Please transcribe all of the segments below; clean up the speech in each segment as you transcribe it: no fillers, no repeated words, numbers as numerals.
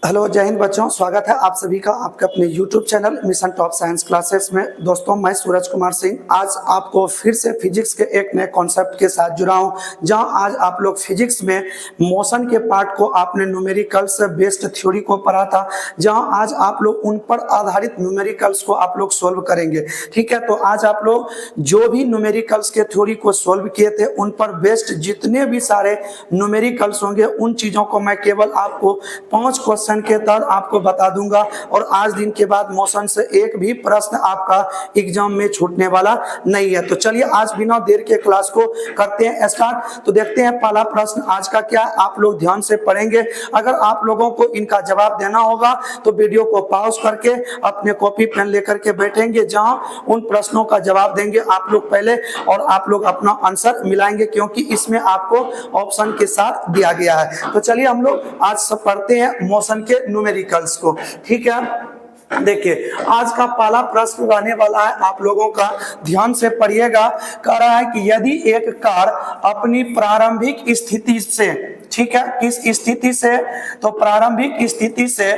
Hello, जय हिंद बच्चों। स्वागत है आप सभी का आपके अपने YouTube channel mission top science classes में। दोस्तों, मैं सूरज कुमार सिंह आज आपको फिर से फिजिक्स के एक नए कॉन्सेप्ट के साथ जुड़ा हूं, जहां आज आप लोग फिजिक्स में मोशन के पार्ट को आपने न्यूमेरिकल्स से बेस्ड थ्योरी को पढ़ा था, जहां आज आप लोग उन पर आधारित न्यूमेरिकल्स को आप लोग सोल्व करेंगे। ठीक है, तो आज आप लोग जो भी न्यूमेरिकल्स के थ्योरी को सोल्व किए थे उन पर बेस्ड जितने भी सारे न्यूमेरिकल्स होंगे उन चीजों को मैं केवल आपको 5 क्वेश्चन के तहत आपको बता दूंगा। और आज दिन के बाद मोशन से एक भी प्रश्न आपका एग्जाम में छूटने वाला नहीं है। तो चलिए आज बिना देर के क्लास को करते हैं स्टार्ट। तो देखते हैं पहला प्रश्न आज का क्या, आप लोग ध्यान से पढ़ेंगे। अगर आप लोगों को इनका जवाब देना होगा तो वीडियो को पॉज करके अपने कॉपी पेन लेकर के बैठेंगे, जहां उन प्रश्नों का जवाब देंगे आप लोग पहले और आप लोग अपना आंसर मिलाएंगे, क्योंकि इसमें आपको ऑप्शन के साथ दिया गया है। तो चलिए हम लोग आज सब पढ़ते हैं मोशन के न्यूमेरिकल्स को। ठीक है, देखिए आज का पहला प्रश्न रहने वाला है, आप लोगों का ध्यान से पढ़िएगा। कह रहा है कि यदि एक कार अपनी प्रारंभिक स्थिति से, ठीक है, किस स्थिति से, तो प्रारंभिक स्थिति से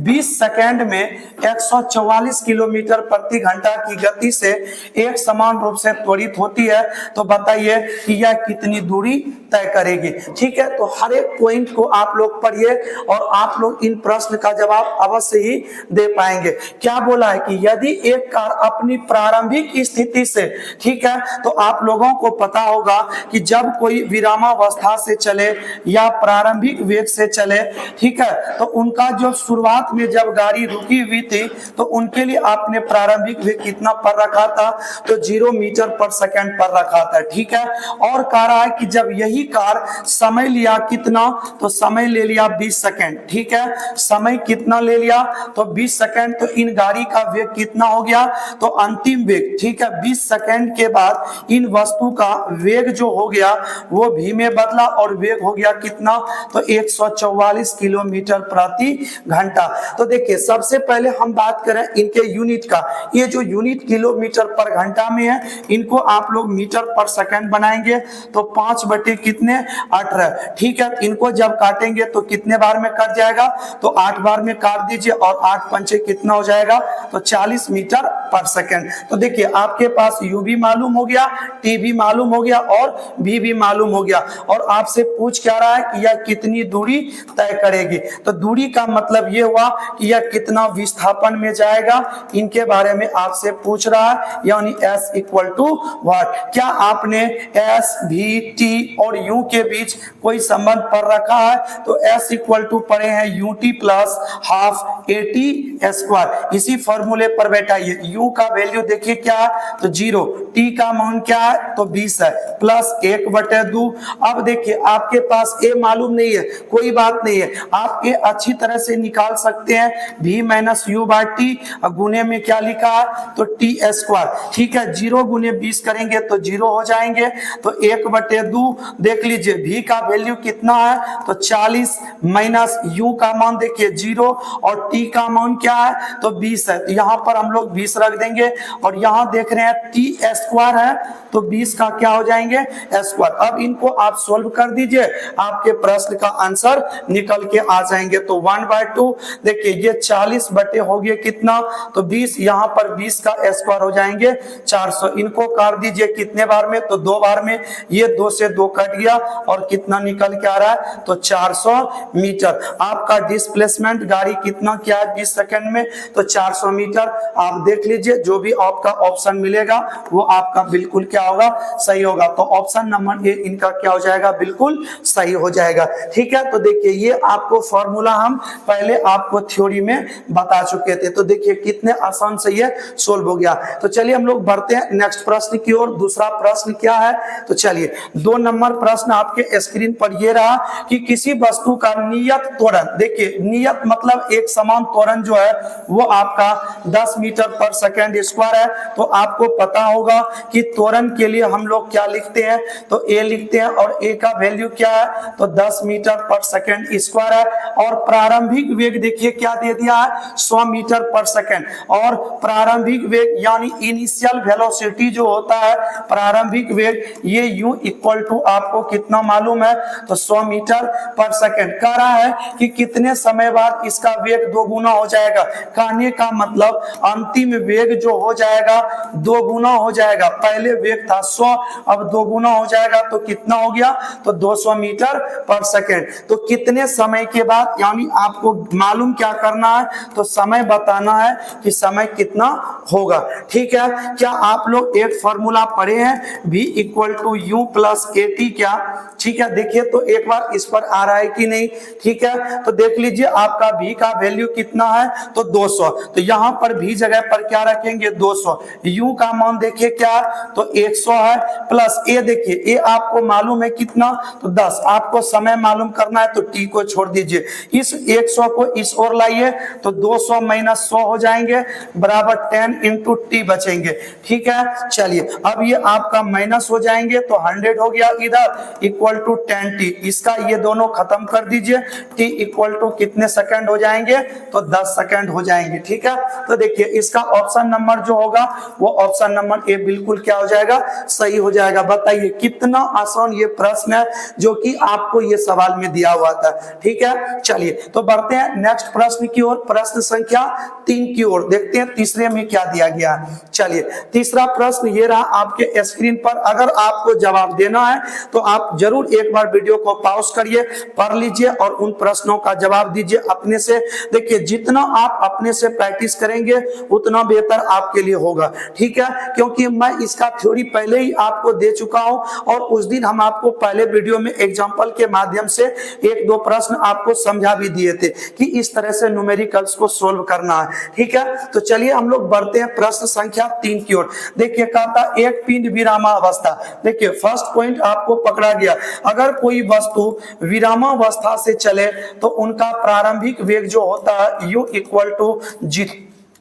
20 सेकेंड में 144 किलोमीटर प्रति घंटा की गति से एक समान रूप से त्वरित होती है, तो बताइए कि यह कितनी दूरी तय करेगी। ठीक है, तो हर एक पॉइंट को आप लोग पढ़िए और आप लोग इन प्रश्न का जवाब अवश्य ही दे पाएंगे। क्या बोला है कि यदि एक कार अपनी प्रारंभिक स्थिति से, ठीक है, तो आप लोगों को पता होगा कि जब कोई विरामावस्था से चले या प्रारंभिक वेग से चले, ठीक है, तो उनका जो शुरुआत में जब गाड़ी रुकी हुई थी तो उनके लिए आपने प्रारंभिक वेग कितना पर रखा था, तो 0 मीटर पर सेकंड पर रखा था। ठीक है, और कह रहा है कि जब यही कार समय लिया कितना, तो समय ले लिया 20 सेकंड। ठीक है, समय कितना ले लिया, तो 20 सेकंड, तो इन गाड़ी का वेग कितना हो गया, तो अंतिम वेग, ठीक है, 20 सेकंड के बाद इन वस्तु का वेग जो हो गया वो v में बदला और वेग हो गया कितना, तो 144 किलोमीटर प्रति घंटा। तो देखिए सबसे पहले हम बात करें इनके यूनिट का। ये जो यूनिट किलोमीटर पर घंटा में है, इनको आप लोग मीटर पर सेकंड बनाएंगे, तो 5 बटे कितने 18। ठीक है, इनको जब काटेंगे तो कितने बार में कट जाएगा, तो 8 बार में काट दीजिए और 8 पंचे कितना हो जाएगा, तो 40 मीटर पर सेकंड। तो देखिए आपके पास u भी मालूम हो गया, t भी मालूम हो गया और v भी मालूम हो गया, और आपसे पूछ क्या रहा है कि यह कितनी दूरी तय करेगी। तो दूरी का मतलब ये हुआ कि यह कितना विस्थापन में जाएगा, इनके बारे में आपसे पूछ रहा है, यानी s इक्वल टू व्हाट। क्या आपने s v t और u के बीच कोई संबंध पढ़ रखा है, तो s इक्वल टू पढ़े हैं ut plus half at square. इसी फॉर्मूले पर बैठाइए, u का वैल्यू देखिए क्या है, तो 0, t का मान क्या है, तो 20 है, प्लस 1/2। अब देखिए आपके पास a मालूम नहीं है, कोई बात नहीं है, आप a अच्छी तरह से निकाल सकते हैं, v minus u by t, गुने में क्या लिखा है, तो t स्क्वायर। ठीक है, 0 गुने 20 करेंगे तो 0 हो जाएंगे, तो 1/2। देख लीजिए v का वैल्यू कितना है, तो 40, माइनस u का मान देखिए 0 और t का मान क्या है, तो 20 है, तो यहाँ पर हम लोग 20 रख देंगे, और यहाँ देख रहे हैं t स्क्वायर है, तो 20 का क्या हो जाएंगे स्क्वायर। अब इनको आप सोल्व कर दीजिए, आपके प्रश्न का आंसर निकल के आ जाएंगे। तो 1/2, देखिए ये 40 बटे हो गए कितना, तो 20, यहाँ पर 20 का स्क्वायर हो जाएंगे 400। इनको काट दीजिए कितने बार में, तो 2 बार में, ये 2 से 2 कट गया और कितना निकल के आ रहा है, तो 400 मीटर। आपका डिस्प्लेसमेंट गाड़ी कितना क्या है 20 सेकंड में, तो 400 मीटर। आप देख लीजिए जो भी आपका ऑप्शन मिलेगा वो आपका बिल्कुल क्या होगा, सही होगा। तो ऑप्शन नंबर ए इनका क्या हो जाएगा, बिल्कुल सही हो जाएगा। ठीक है, तो देखिए ये आपको फॉर्मूला हम पहले आपको थ्योरी में बता चुके थे, तो देखिए कितने आसान से ये सोल्व हो गया। तो चलिए हम लोग बढ़ते हैं नेक्स्ट प्रश्न की ओर। दूसरा प्रश्न क्या है, तो चलिए 2 नंबर प्रश्न आपके स्क्रीन पर ये रहा कि किसी वस्तु का नियत त्वरण, देखिए नियत मतलब एक समान त्वरण जो है वो आपका 10 मीटर पर सेकंड स्क्वायर है। तो आपको पता होगा कि त्वरण के लिए हम लोग क्या लिखते हैं, तो a लिखते हैं, और a का वैल्यू क्या है, तो 10 मीटर पर सेकेंड स्क्वायर है। और प्रारंभिक वेग देखिए क्या दे दिया है, 100 मीटर पर सेकेंड। और प्रारंभिक वेग यानी इनिशियल वेलोसिटी जो होता है, प्रारंभिक वेग, ये u इक्वल टू आपको कितना मालूम है, तो 100 मीटर पर सेकेंड। कह रहा है कि कितने समय बाद इसका वेग दोगुना हो जाएगा। कहने का मतलब अंतिम वेग जो हो जाएगा दोगुना हो जाएगा। पहले वेग था 100, अब दोगुना हो जाएगा तो कितना हो गया, तो 200 मीटर पर सेकेंड। तो कितने समय के बाद, यानी आपको मालूम क्या करना है, तो समय बताना है कि समय कितना होगा। ठीक है, क्या आप लोग एक फॉर्मूला पढ़े हैं, v equal to U plus A T क्या? ठीक है, देखिए तो एक बार इस पर आ रहा है कि नहीं। ठीक है, तो देख लीजिए आपका v का वैल्यू कितना है, तो 200। तो यहाँ पर v जगह पर क्या रखेंगे, 200। u का मान देखिए क्या, तो 100 है, प्लस a देखिए a आपको मालूम है कितना, तो 10। आपको समय मालूम करना है तो t को छोड़ दीजिए। इस 100 को इस ओर लाइए तो 200 माइनस 100 हो जाएंगे, बराबर 10 इंटू टी बचेंगे। ठीक है, चलिए अब ये आपका माइनस हो जाएंगे तो 100 हो गया इधर, इक्वल टू 10 टी। इसका ये दोनों खत्म कर दीजिए, टी इक्वल टू कितने सेकंड हो जाएंगे, तो 10 सेकंड हो जाएंगे। ठीक है, तो देखिए इसका ऑप्शन नंबर जो होगा वो ऑप्शन नंबर ए बिल्कुल क्या हो जाएगा, सही हो जाएगा। बताइए कितना आसान ये प्रश्न है जो कि आपको ये सवाल में दिया हुआ था। ठीक है, चलिए तो बढ़ते हैं नेक्स्ट प्रश्न की ओर, प्रश्न संख्या 3 की ओर। देखते हैं तीसरे में क्या दिया गया है। चलिए तीसरा प्रश्न ये रहा आपके स्क्रीन पर। अगर आपको जवाब देना है तो आप जरूर एक बार वीडियो को पॉज करिए, पढ़ लीजिए और उन प्रश्नों का जवाब दीजिए अपने से। देखिए जितना आप अपने से प्रैक्टिस करेंगे उतना बेहतर आपके लिए होगा। ठीक है, क्योंकि मैं इसका थ्योरी पहले ही आपको दे चुका हूं और उस दिन हम आपको पहले वीडियो में एग्जांपल के माध्यम से एक दो प्रश्न आपको समझा भी दिए थे कि इस तरह से न्यूमेरिकल्स को सोल्व करना है। ठीक है, तो चलिए हम लोग बढ़ते हैं प्रश्न संख्या 3 की ओर। देखिए कहता एक पिंड विरामावस्था। देखिए फर्स्ट पॉइंट आपको पकड़ा गया, अगर कोई वस्तु विरामावस्था से चले तो उनका प्रारंभिक वेग जो होता है u इक्वल टू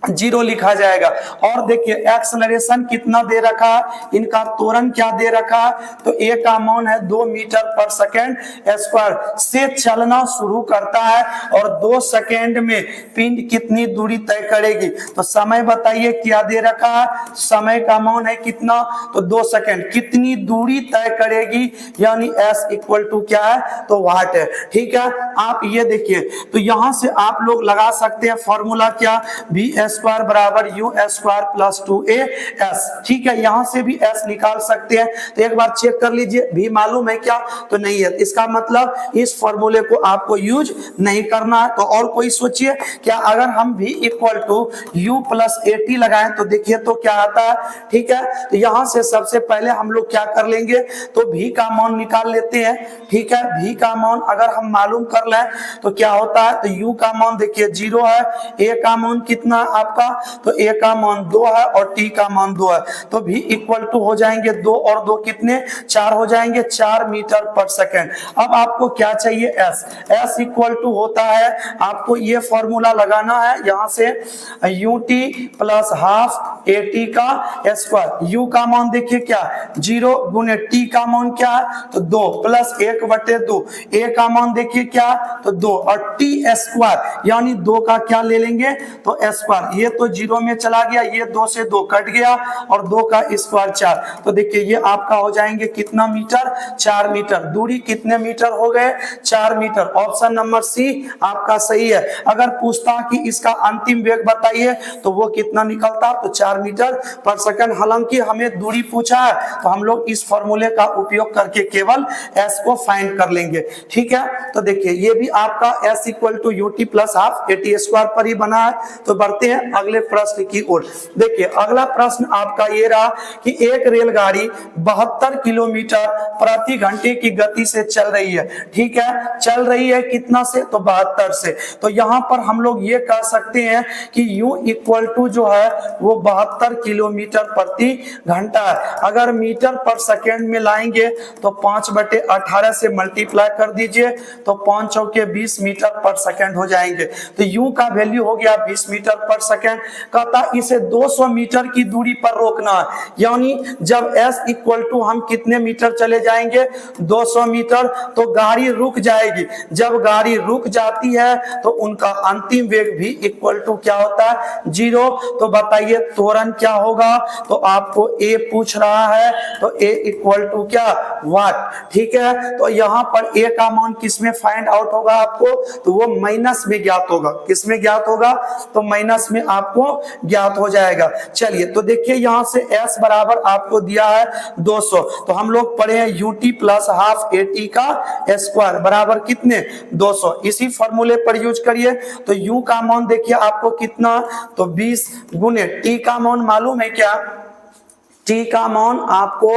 0 लिखा जाएगा। और देखिए एक्सेलरेशन कितना दे रखा है, इनका त्वरण क्या दे रखा है, तो ए का मान है 2 मीटर पर सेकेंड स्क्वायर से चलना शुरू करता है और 2 सेकेंड में पिंड कितनी दूरी तय करेगी। तो समय बताइए क्या दे रखा है, समय का मान है कितना, तो 2 सेकेंड। कितनी दूरी तय करेगी, यानी s इक्वल टू क्या है, तो वाट है। ठीक है, आप ये देखिए तो यहां से आप लोग लगा सकते हैं फॉर्मूला क्या, v स्क्वायर बराबर यू स्क्वायर प्लस 2as। ठीक है, यहां से भी s निकाल सकते हैं। तो एक बार चेक कर लीजिए, भी मालूम है क्या, तो नहीं है। इसका मतलब इस फॉर्मूले को आपको यूज नहीं करना है। तो और कोई सोचिए, क्या अगर हम v equal to U plus at लगाएं तो देखिए तो क्या आता है। ठीक है, तो यहां से सबसे पहले हम लोग क्या कर लेंगे, तो v का मान निकाल लेते हैं। ठीक है, v का मान अगर हम मालूम कर लें तो क्या होता है, तो u का मान देखिए 0 है, a का मान कितना आपका, तो a का मान 2 है और t का मान 2 है। तो v इक्वल टू हो जाएंगे 2 और 2 कितने, 4 हो जाएंगे, 4 मीटर पर सेकेंड। अब आपको क्या चाहिए, s इक्वल टू होता है, आपको ये फॉर्मूला लगाना है यहाँ से ut प्लस हाफ at का स्क्वायर। u का मान देखिए क्या, 0 गुने t का मान क्या है, तो 2 प्लस 1/2। a का मान देखिए क्या, तो 2 और t स्क्वायर यानी 2 का क्या ले लेंगे, तो स्क्वायर। ये तो 0 में चला गया, ये 2 से 2 कट गया और 2 का स्क्वायर 4। तो देखिए ये आपका हो जाएंगे कितना मीटर, 4 मीटर। दूरी कितने मीटर हो गए, 4 मीटर। ऑप्शन नंबर सी आपका सही है। अगर पूछता कि इसका अंतिम वेग बताइए तो वो कितना निकलता, तो 4 मीटर पर सेकंड। हालांकि हमें दूरी पूछा है तो हम लोग इस फॉर्मूले का उपयोग करके केवल s को फाइंड कर लेंगे। ठीक है, तो देखिए ये भी आपका s equal to UT plus half at square पर ही बना है। तो बढ़ते हैं अगले प्रश्न की ओर। देखिए अगला प्रश्न आपका ये रहा कि एक रेलगाड़ी 72 किलोमीटर प्रति घंटे की गति से चल रही है। ठीक है, चल रही है कितना से, तो 72 से। तो यहाँ पर हम लोग ये कह सकते हैं कि u इक्वल टू जो है वो 72 किलोमीटर प्रति घंटा है। अगर मीटर पर सेकेंड में लाएंगे तो 5/18 से मल्टीप्लाई कर दीजिए तो 5 चौके 20 मीटर पर सेकेंड हो जाएंगे। तो u का वैल्यू हो गया 20 मीटर पर सेकेंड। कहता इसे 200 मीटर की दूरी पर रोकना है, यानी जब s इक्वल टू हम कितने मीटर चले जाएंगे 200 मीटर, तो गाड़ी रुक जाएगी। जब गाड़ी रुक जाती है तो उनका अंतिम वेग भी इक्वल टू क्या होता है 0। तो बताइए त्वरण क्या होगा, तो आपको a पूछ रहा है, तो a इक्वल टू क्या वाट। ठीक है, तो यहाँ पर a का मान किसमें फाइंड आउट होगा आपको, तो वो माइनस में ज्ञात होगा। किसमें ज्ञात होगा, तो माइनस में आपको ज्ञात हो जाएगा। चलिए तो देखिए यहाँ से s बराबर आपको दिया है 200, तो हम लोग पढ़े हैं ut प्लस हाफ at का स्क्वायर बराबर कितने 200। इसी फॉर्मूले पर यूज करिए, तो u का मान देखिए आपको कितना, तो 20 गुने t का मान मालूम है क्या, t का मान आपको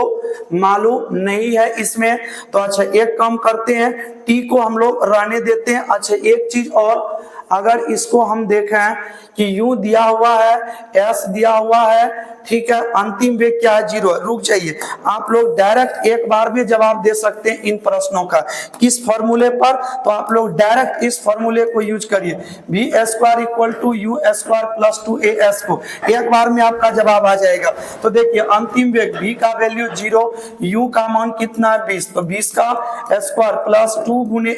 मालूम नहीं है इसमें, तो अच्छा एक काम करते हैं, t को हम लोग रहने देते हैं। अच्छा एक चीज और, अगर इसको हम देखें कि u दिया हुआ है, s दिया हुआ है, ठीक है, अंतिम वेग क्या है 0। रुक जाइए, आप लोग डायरेक्ट एक बार भी जवाब दे सकते हैं इन प्रश्नों का। किस फॉर्मूले पर, तो आप लोग डायरेक्ट इस फॉर्मूले को यूज करिए, B square equal to U square plus 2as को, एक बार में आपका जवाब आ जाएगा। तो देखिए अंतिम वेग v का वैल्यू 0, u का मान कितना है 20, तो 20 का स्क्वायर प्लस 2 गुने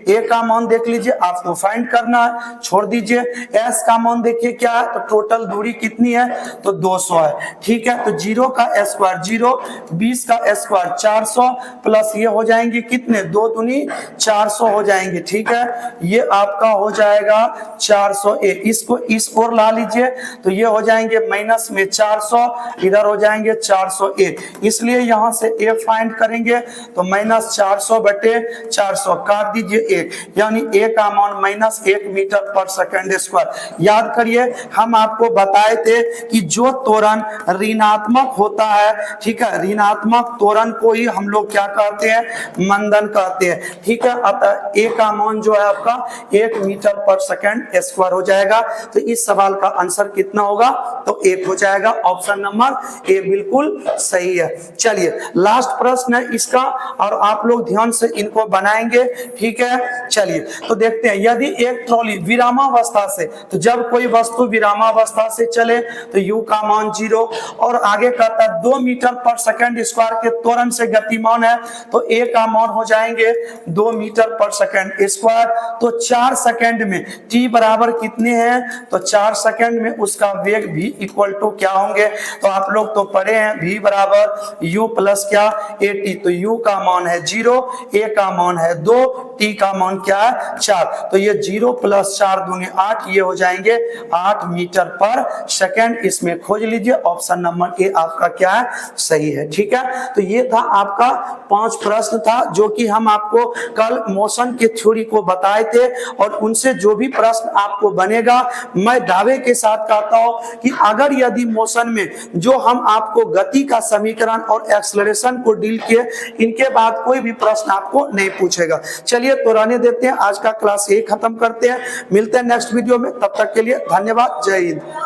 a का मान देख लीजिए आपको फाइंड करना है, छोड़ दीजिए। s का मान देखिए क्या है, तो टोटल दूरी कितनी है, तो 200 है। ठीक है, तो 0 का स्क्वायर 0, 20 का स्क्वायर 400 प्लस ये हो जाएंगे कितने 2 दूनी 400 हो जाएंगे। ठीक है, ये आपका हो जाएगा 400a। इसको इस ओर ला लीजिए, तो ये हो जाएंगे माइनस में 400, इधर हो जाएंगे 400a, इसलिए यहां से a फाइंड करेंगे, तो माइनस 400 बटे 400 काट दीजिए 1, यानी a का मान माइनस 1 मीटर पर सेकेंड स्क्वायर। याद करिए हम आपको बताए थे कि जो त्वरण ऋणात्मक होता है, ठीक है, ऋणात्मक त्वरण को ही हम लोग क्या कहते हैं, मंदन कहते हैं। ठीक है, अतः a का मान जो है आपका 1 मीटर पर सेकेंड स्क्वायर हो जाएगा। तो इस सवाल का आंसर कितना होगा, तो 1 हो जाएगा। ऑप्शन नंबर ए बिल्कुल सही है। चलिए लास्ट प्रश्न है इसका, और आप लोग ध्यान से इनको बनाएंगे। ठीक है, चलिए तो देखते हैं, यदि एक ट्रॉली विरामावस्था से, तो जब कोई वस्तु विरामावस्था से चले तो u का मान 0, और आगे कहता है 2 मीटर पर सेकेंड स्क्वायर के त्वरण से गतिमान है, तो a का मान हो जाएंगे 2 मीटर पर सेकेंड स्क्वायर। तो 4 सेकेंड में t बराबर कितने हैं, तो 4 सेकेंड में उसका वेग भी इक्वल टू क्या होंगे, तो आप लोग तो पढ़े हैं v बराबर u प्लस क्या at, तो u का मान है 0, a का मान है 2, t का मान क्या है 4, तो ये 0 प्लस 4 दूनी 8, ये हो जाएंगे 8 मीटर पर सेकेंड। इसमें खोज लीजिए, ऑप्शन नंबर ए आपका क्या है सही है। ठीक है, तो ये था आपका 5 प्रश्न था जो कि हम आपको कल मोशन के थ्योरी को बताए थे, और उनसे जो भी प्रश्न आपको बनेगा, मैं दावे के साथ कहता हूं कि अगर यदि मोशन में जो हम आपको गति का समीकरण और एक्सेलरेशन को डील किए, इनके बाद कोई भी प्रश्न आपको नहीं पूछेगा। चलिए तो रहने देते हैं, आज का क्लास यही खत्म करते हैं, मिलते हैं नेक्स्ट वीडियो में, तब तक के लिए धन्यवाद, जय हिंद।